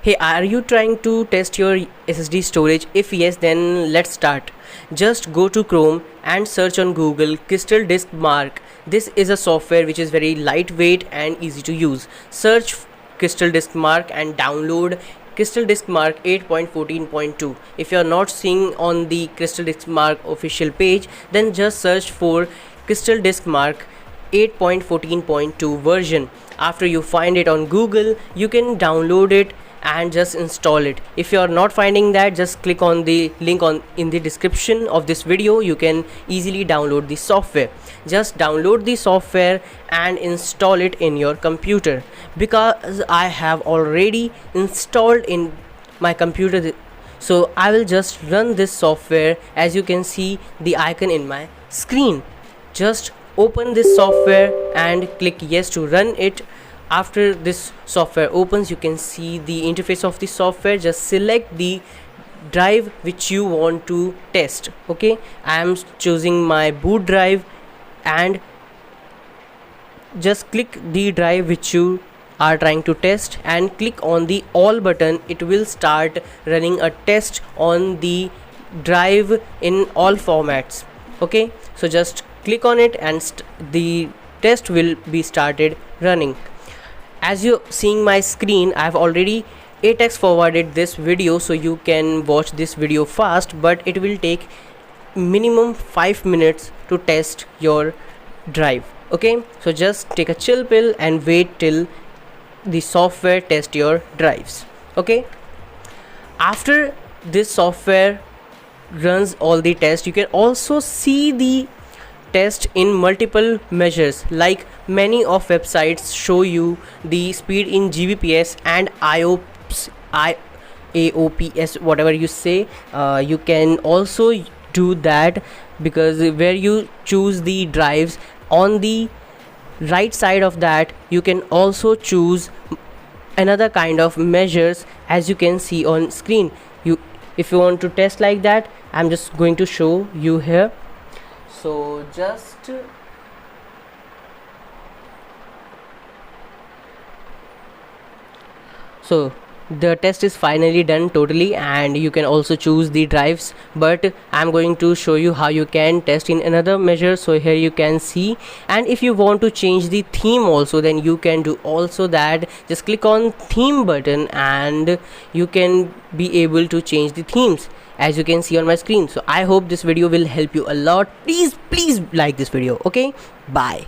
Hey, are you trying to test your SSD storage? If yes, then let's start. Just go to Chrome and search on Google Crystal Disk Mark. This is a software which is very lightweight and easy to use. Search Crystal Disk Mark and download Crystal Disk Mark 8.14.2. If you are not seeing on the Crystal Disk Mark official page, then just search for Crystal Disk Mark 8.14.2 version. After you find it on Google, you can download it and just install it. If you are not finding that, just click on the link in the description of this video. You can easily download the software. Just download the software and install it in your computer, because I have already installed in my computer. So I will just run this software. As you can see the icon in my screen, just open this software and click yes to run it. After this software opens, you can see the interface of the software. Just select the drive which you want to test. Okay, I am choosing my boot drive, and just click the drive which you are trying to test and click on the all button. It will start running a test on the drive in all formats. Okay, so just click on it and the test will be started running. As you seeing my screen, I have already 8x forwarded this video, so you can watch this video fast, but it will take minimum 5 minutes to test your drive. Okay, so just take a chill pill and wait till the software test your drives. Okay, after this software runs all the tests, you can also see the test in multiple measures. Like many of websites show you the speed in gbps and AOPS, whatever you say. You can also do that, because where you choose the drives, on the right side of that you can also choose another kind of measures, as you can see on screen. If you want to test like that, I'm just going to show you here. So the test is finally done totally, and you can also choose the drives, but I'm going to show you how you can test in another measure. So here you can see, and if you want to change the theme also, then you can do also that. Just click on theme button and you can be able to change the themes, as you can see on my screen. So I hope this video will help you a lot. Please like this video. Okay, bye.